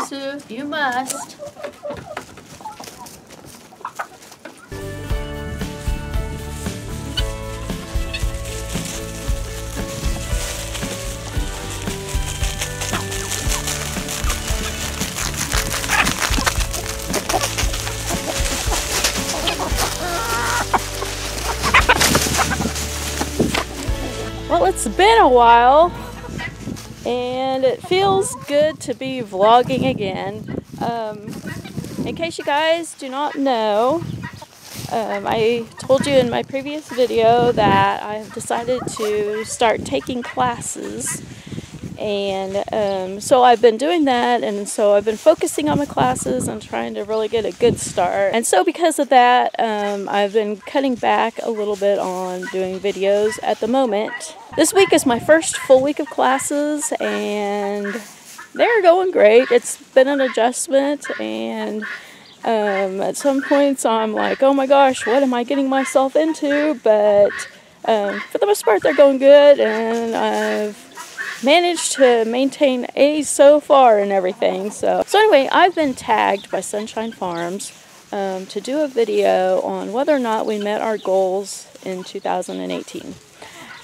Sue, you must. Well, it's been a while, and it feels good to be vlogging again. In case you guys do not know, I told you in my previous video that I have decided to start taking classes, and so I've been doing that, and so I've been focusing on my classes and trying to really get a good start. And so because of that, I've been cutting back a little bit on doing videos at the moment. This week is my first full week of classes, and they're going great. It's been an adjustment, and at some points I'm like, oh my gosh, what am I getting myself into? But for the most part, they're going good, and I've managed to maintain A's so far and everything. So anyway, I've been tagged by Sunshine Farms to do a video on whether or not we met our goals in 2018.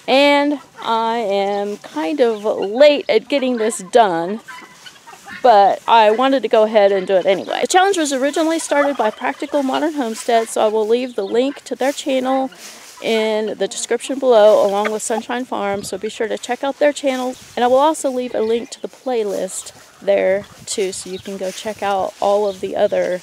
And I am kind of late at getting this done, but I wanted to go ahead and do it anyway. The challenge was originally started by Practical Modern Homestead, so I will leave the link to their channel in the description below, along with Sunshine Farms, so be sure to check out their channel. And I will also leave a link to the playlist there too, so you can go check out all of the other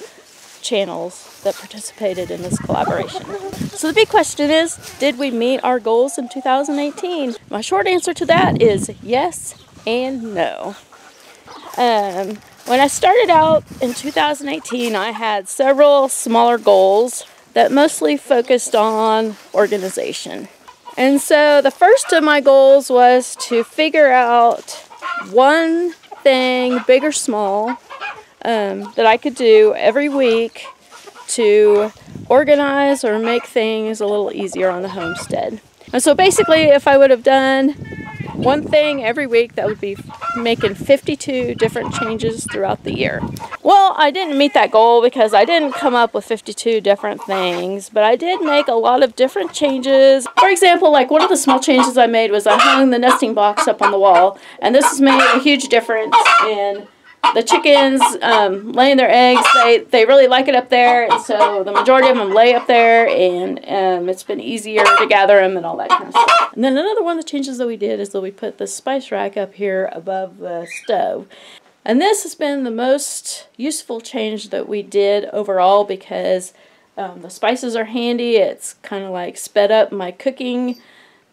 channels that participated in this collaboration. So the big question is, did we meet our goals in 2018? My short answer to that is yes and no. When I started out in 2018, I had several smaller goals that mostly focused on organization. And so the first of my goals was to figure out one thing, big or small, that I could do every week to organize or make things a little easier on the homestead. And so basically, if I would have done one thing every week, that would be making 52 different changes throughout the year. Well, I didn't meet that goal because I didn't come up with 52 different things, but I did make a lot of different changes. For example, like one of the small changes I made was I hung the nesting box up on the wall, and this has made a huge difference in the chickens laying their eggs. They really like it up there, and so the majority of them lay up there, and it's been easier to gather them and all that kind of stuff. And then another one of the changes that we did is that we put the spice rack up here above the stove. And this has been the most useful change that we did overall, because the spices are handy. It's kind of like sped up my cooking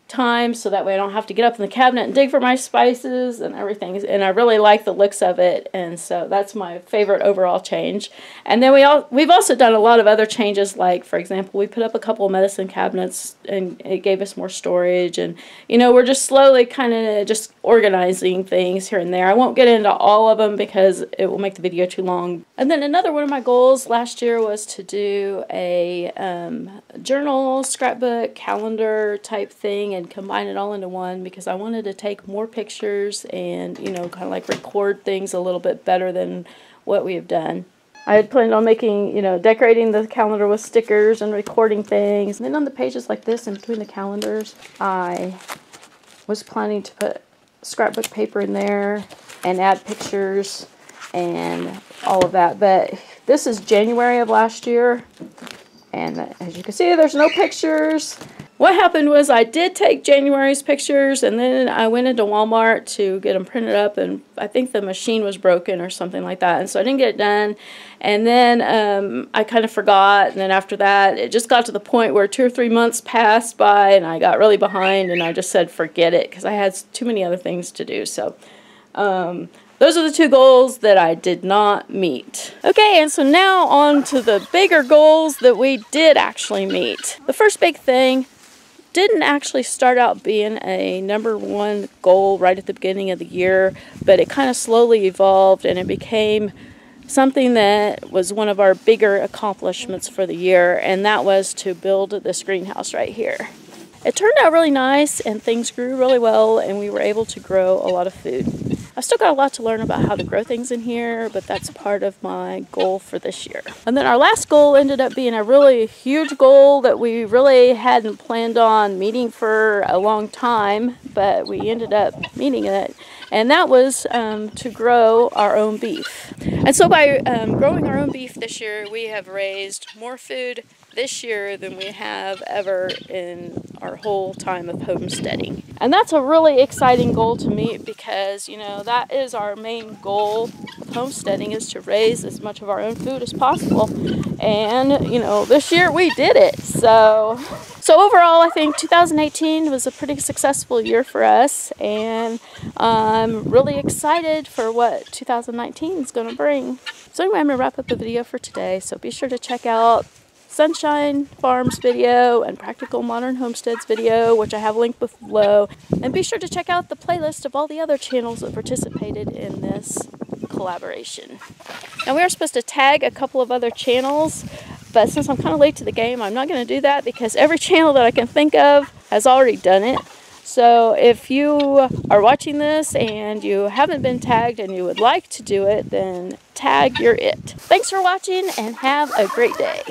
time, so that way I don't have to get up in the cabinet and dig for my spices and everything, and I really like the looks of it, and so that's my favorite overall change. And then we've also done a lot of other changes, like for example, we put up a couple of medicine cabinets and it gave us more storage, and you know, we're just slowly kind of just organizing things here and there. I won't get into all of them because it will make the video too long. And then another one of my goals last year was to do a journal, scrapbook, calendar type thing and combine it all into one, because I wanted to take more pictures and, you know, kind of like record things a little bit better than what we have done. I had planned on making, you know, decorating the calendar with stickers and recording things. And then on the pages like this in between the calendars, I was planning to put scrapbook paper in there and add pictures and all of that. But this is January of last year, and as you can see, there's no pictures. What happened was I did take January's pictures, and then I went into Walmart to get them printed up, and I think the machine was broken or something like that, and so I didn't get it done. And then I kind of forgot, and then after that, it just got to the point where 2 or 3 months passed by, and I got really behind, and I just said forget it, because I had too many other things to do. So those are the two goals that I did not meet. Okay, and so now on to the bigger goals that we did actually meet. The first big thing didn't actually start out being a #1 goal right at the beginning of the year, but it kind of slowly evolved, and it became something that was one of our bigger accomplishments for the year, and that was to build this greenhouse right here. It turned out really nice, and things grew really well, and we were able to grow a lot of food. I've still got a lot to learn about how to grow things in here, but that's part of my goal for this year. And then our last goal ended up being a really huge goal that we really hadn't planned on meeting for a long time, but we ended up meeting it. And that was to grow our own beef. And so by growing our own beef this year, we have raised more food this year than we have ever in our whole time of homesteading. And that's a really exciting goal to meet because, you know, that is our main goal of homesteading, is to raise as much of our own food as possible. And, you know, this year we did it. So overall, I think 2018 was a pretty successful year for us, and I'm really excited for what 2019 is going to bring. So anyway, I'm going to wrap up the video for today, so be sure to check out Sunshine Farms video and Practical Modern Homesteads video, which I have linked below, and be sure to check out the playlist of all the other channels that participated in this collaboration. Now, we are supposed to tag a couple of other channels, but since I'm kind of late to the game, I'm not going to do that because every channel that I can think of has already done it. So if you are watching this and you haven't been tagged and you would like to do it, then tag your it. Thanks for watching and have a great day.